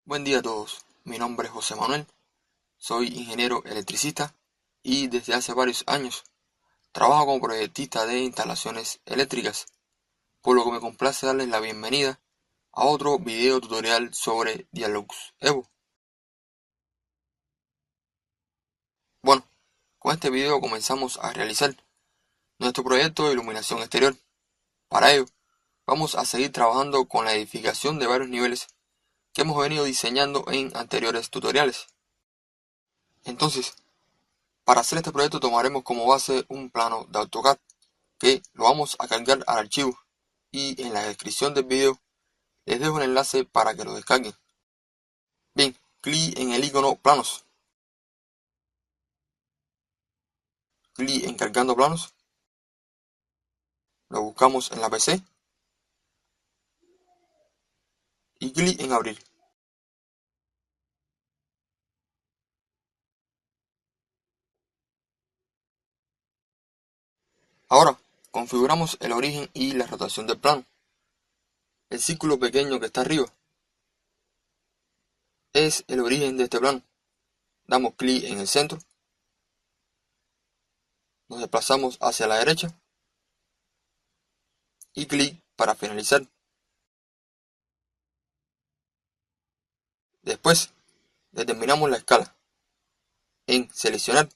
Buen día a todos, mi nombre es José Manuel, soy ingeniero electricista y desde hace varios años trabajo como proyectista de instalaciones eléctricas, por lo que me complace darles la bienvenida a otro video tutorial sobre Dialux Evo. Bueno, con este video comenzamos a realizar nuestro proyecto de iluminación exterior. Para ello, vamos a seguir trabajando con la edificación de varios niveles que hemos venido diseñando en anteriores tutoriales. Entonces, para hacer este proyecto tomaremos como base un plano de AutoCAD que lo vamos a cargar al archivo y en la descripción del video les dejo el enlace para que lo descarguen. Bien, clic en el icono planos, clic en cargando planos, lo buscamos en la PC y clic en abrir. Ahora configuramos el origen y la rotación del plano. El círculo pequeño que está arriba es el origen de este plano. Damos clic en el centro, nos desplazamos hacia la derecha y clic para finalizar. Después determinamos la escala. En seleccionar,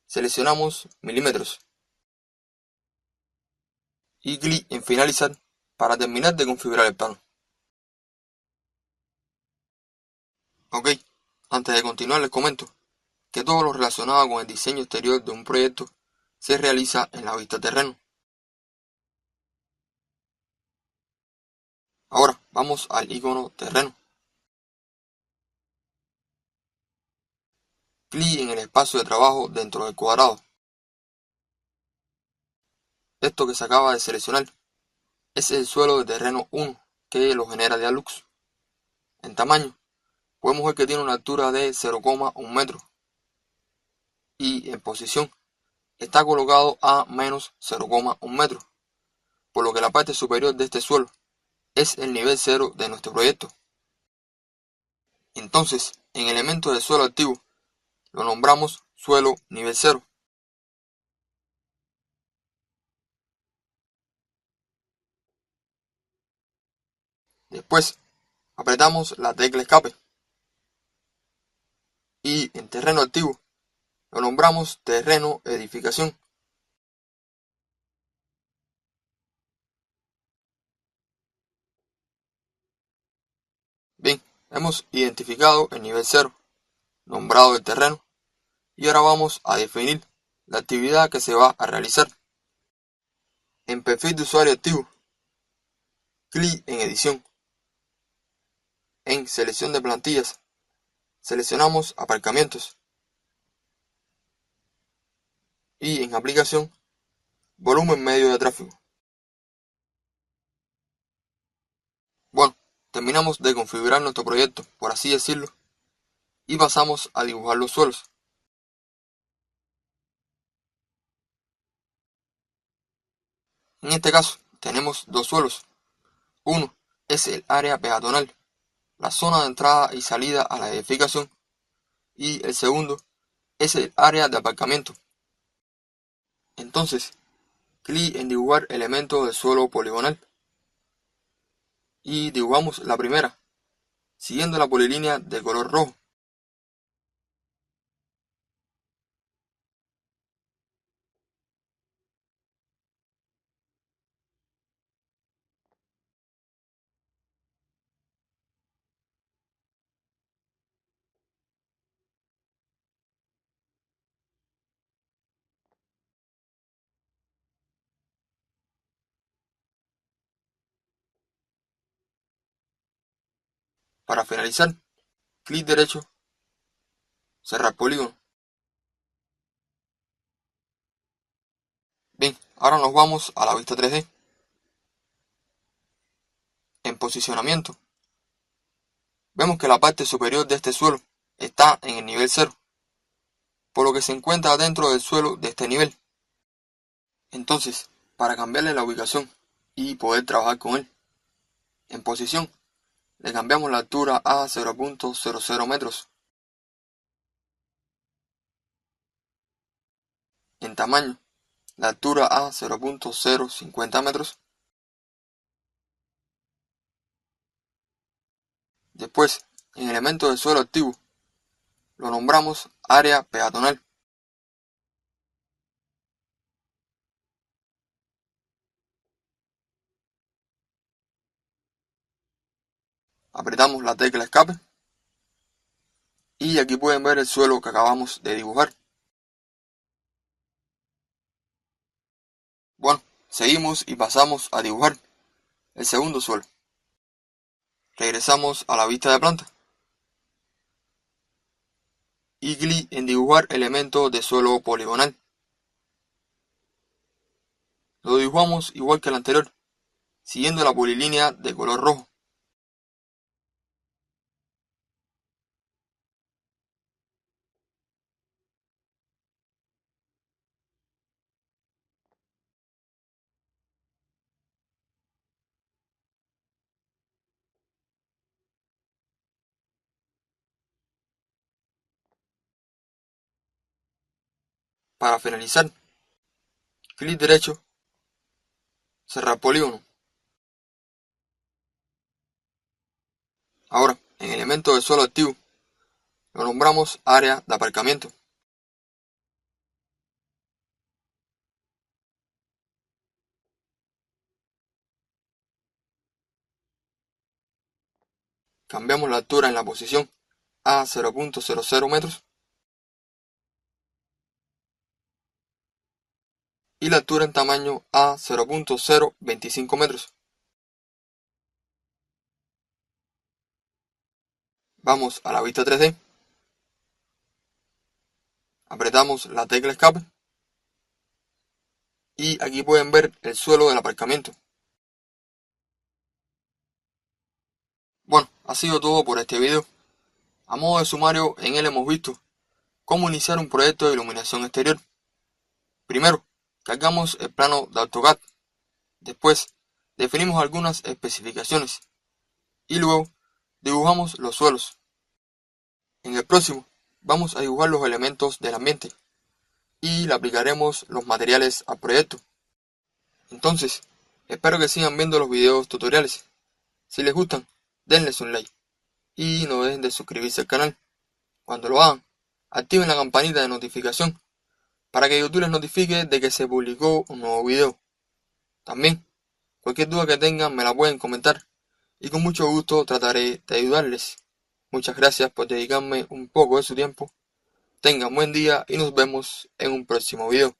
seleccionamos milímetros y clic en finalizar para terminar de configurar el plano. Ok, antes de continuar les comento que todo lo relacionado con el diseño exterior de un proyecto se realiza en la vista terreno. Ahora vamos al icono terreno. Clic en el espacio de trabajo dentro del cuadrado. Esto que se acaba de seleccionar es el suelo de terreno 1 que lo genera Dialux. En tamaño podemos ver que tiene una altura de 0,1 metro y en posición está colocado a menos 0,1 metro, por lo que la parte superior de este suelo es el nivel 0 de nuestro proyecto. Entonces, en elemento de suelo activo, lo nombramos suelo nivel 0. Después, apretamos la tecla escape. Y en terreno activo, lo nombramos terreno edificación. Bien, hemos identificado el nivel 0, nombrado el terreno, y ahora vamos a definir la actividad que se va a realizar. En perfil de usuario activo, clic en edición. En selección de plantillas, seleccionamos aparcamientos. Y en aplicación, volumen medio de tráfico. Bueno, terminamos de configurar nuestro proyecto, por así decirlo, y pasamos a dibujar los suelos. En este caso, tenemos dos suelos. Uno es el área peatonal, la zona de entrada y salida a la edificación, y el segundo es el área de aparcamiento. Entonces, clic en dibujar elementos del suelo poligonal y dibujamos la primera, siguiendo la polilínea de color rojo. Para finalizar, clic derecho, cerrar polígono. Bien, ahora nos vamos a la vista 3D. En posicionamiento, vemos que la parte superior de este suelo está en el nivel 0, por lo que se encuentra dentro del suelo de este nivel. Entonces, para cambiarle la ubicación y poder trabajar con él, en posición, le cambiamos la altura a 0.00 metros. En tamaño, la altura a 0.050 metros. Después, en elemento de suelo activo, lo nombramos área peatonal. Apretamos la tecla escape y aquí pueden ver el suelo que acabamos de dibujar. Bueno, seguimos y pasamos a dibujar el segundo suelo. Regresamos a la vista de planta y clic en dibujar elementos de suelo poligonal. Lo dibujamos igual que el anterior, siguiendo la polilínea de color rojo. Para finalizar, clic derecho, cerrar polígono. Ahora, en elemento de suelo activo, lo nombramos área de aparcamiento. Cambiamos la altura en la posición a 0.00 metros y la altura en tamaño a 0.025 metros. Vamos a la vista 3D, apretamos la tecla escape y aquí pueden ver el suelo del aparcamiento. Bueno, ha sido todo por este video. A modo de sumario, en él hemos visto cómo iniciar un proyecto de iluminación exterior. Primero, cargamos el plano de AutoCAD. Después, definimos algunas especificaciones. Y luego, dibujamos los suelos. En el próximo, vamos a dibujar los elementos del ambiente. Y le aplicaremos los materiales al proyecto. Entonces, espero que sigan viendo los videos tutoriales. Si les gustan, denles un like. Y no dejen de suscribirse al canal. Cuando lo hagan, activen la campanita de notificación para que YouTube les notifique de que se publicó un nuevo video. También, cualquier duda que tengan me la pueden comentar y con mucho gusto trataré de ayudarles. Muchas gracias por dedicarme un poco de su tiempo. Tengan buen día y nos vemos en un próximo video.